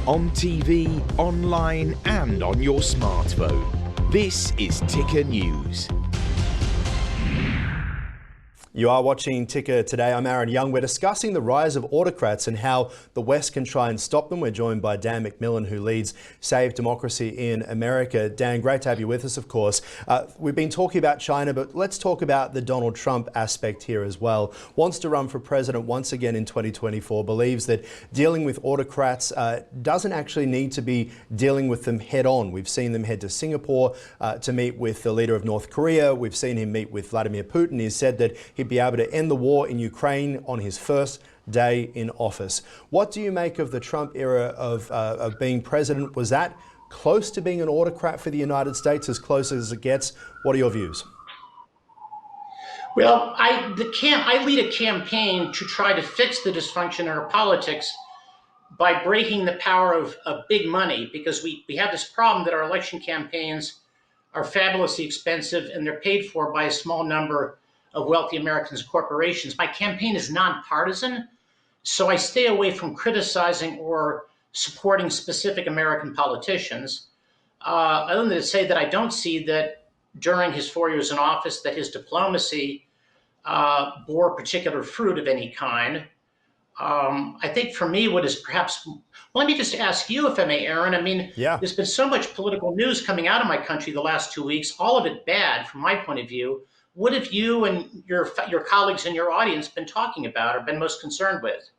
on TV, online and on your smartphone. This is Ticker News. You are watching Ticker today. I'm Aaron Young. We're discussing the rise of autocrats and how the West can try and stop them. We're joined by Dan McMillan, who leads Save Democracy in America. Dan, great to have you with us, of course. We've been talking about China, but let's talk about the Donald Trump aspect here as well. Wants to run for president once again in 2024, believes that dealing with autocrats doesn't actually need to be dealing with them head on. We've seen them head to Singapore to meet with the leader of North Korea. We've seen him meet with Vladimir Putin. He's said that he'd be able to end the war in Ukraine on his first day in office. What do you make of the Trump era of being president? Was that close to being an autocrat for the United States, as close as it gets? What are your views? Well, I lead a campaign to try to fix the dysfunction in our politics by breaking the power of big money, because we have this problem that our election campaigns are fabulously expensive and they're paid for by a small number of wealthy Americans and corporations. My campaign is nonpartisan, so I stay away from criticizing or supporting specific American politicians. Other than to say that I don't see that during his 4 years in office that his diplomacy bore particular fruit of any kind. I think for me, what is perhaps, well, let me just ask you, if I may, Aaron. I mean, There's been so much political news coming out of my country the last 2 weeks, all of it bad from my point of view. What have you and your colleagues in your audience been talking about or been most concerned with?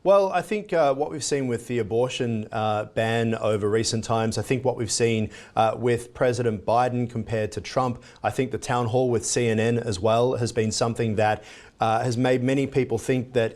Well, I think what we've seen with the abortion ban over recent times, I think what we've seen with President Biden compared to Trump, I think the town hall with CNN as well has been something that has made many people think that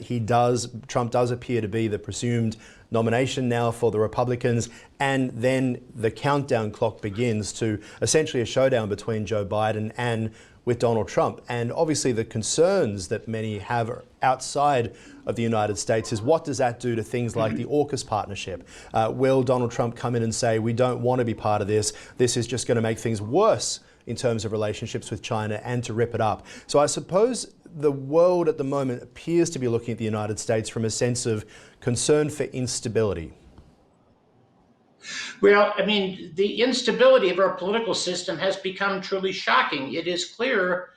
Trump does appear to be the presumed nomination now for the Republicans, and then the countdown clock begins to essentially a showdown between Joe Biden and with Donald Trump. And obviously the concerns that many have outside of the United States is, what does that do to things like the AUKUS partnership? Will Donald Trump come in and say, we don't want to be part of this, this is just going to make things worse in terms of relationships with China, and to rip it up? So I suppose the world at the moment appears to be looking at the United States from a sense of concern for instability. Well, I mean, the instability of our political system has become truly shocking. It is clear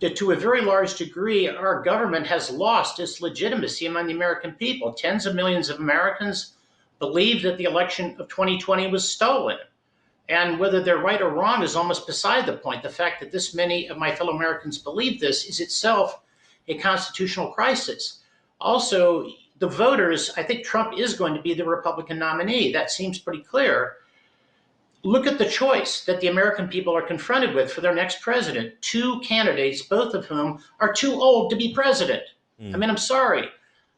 that to a very large degree, our government has lost its legitimacy among the American people. Tens of millions of Americans believe that the election of 2020 was stolen. And whether they're right or wrong is almost beside the point. The fact that this many of my fellow Americans believe this is itself a constitutional crisis. Also, the voters, I think Trump is going to be the Republican nominee. That seems pretty clear. Look at the choice that the American people are confronted with for their next president. Two candidates, both of whom are too old to be president. I mean, I'm sorry.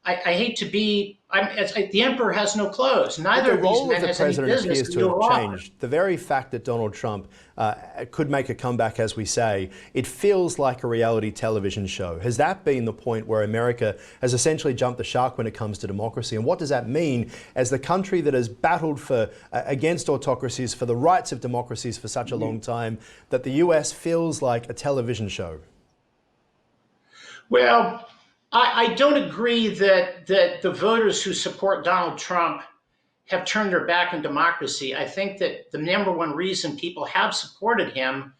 I hate to be, the emperor has no clothes. Neither of these men has any business. The role of the president appears to have changed. The very fact that Donald Trump could make a comeback, as we say, it feels like a reality television show. Has that been the point where America has essentially jumped the shark when it comes to democracy? And what does that mean as the country that has battled against autocracies, for the rights of democracies for such a long time, that the US feels like a television show? Well, I don't agree that the voters who support Donald Trump have turned their back on democracy. I think that the number one reason people have supported him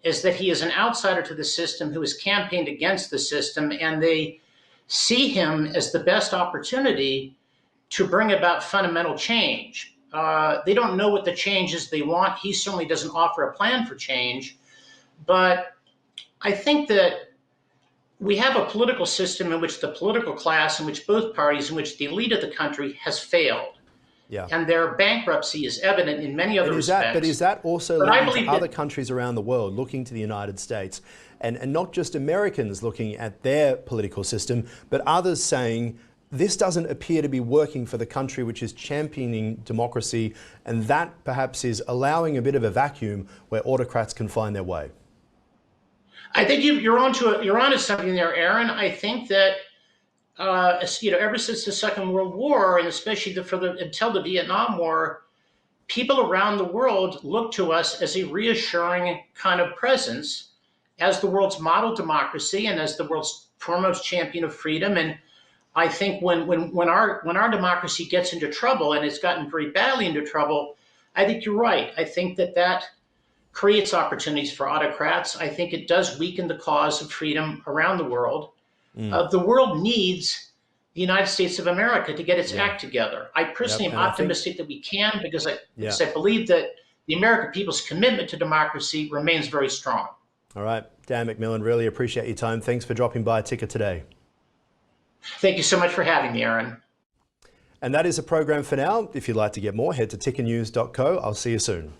is that he is an outsider to the system who has campaigned against the system, and they see him as the best opportunity to bring about fundamental change. They don't know what the changes they want. He certainly doesn't offer a plan for change, but I think that we have a political system in which the political class, in which both parties, in which the elite of the country has failed. Yeah. And their bankruptcy is evident in many other respects. But is that also leading to other countries around the world looking to the United States, and not just Americans looking at their political system, but others saying, this doesn't appear to be working for the country which is championing democracy, and that perhaps is allowing a bit of a vacuum where autocrats can find their way? I think you're onto something there, Aaron. I think that ever since the Second World War, and especially until the Vietnam War, people around the world look to us as a reassuring kind of presence, as the world's model democracy and as the world's foremost champion of freedom. And I think when our democracy gets into trouble, and it's gotten very badly into trouble, I think you're right. I think that creates opportunities for autocrats. I think it does weaken the cause of freedom around the world. The world needs the United States of America to get its act together. I personally am And I think, optimistic that we can, because yeah. I believe that the American people's commitment to democracy remains very strong. All right, Dan McMillan, really appreciate your time. Thanks for dropping by Ticker today. Thank you so much for having me, Aaron. And that is a program for now. If you'd like to get more, head to tickernews.co. I'll see you soon.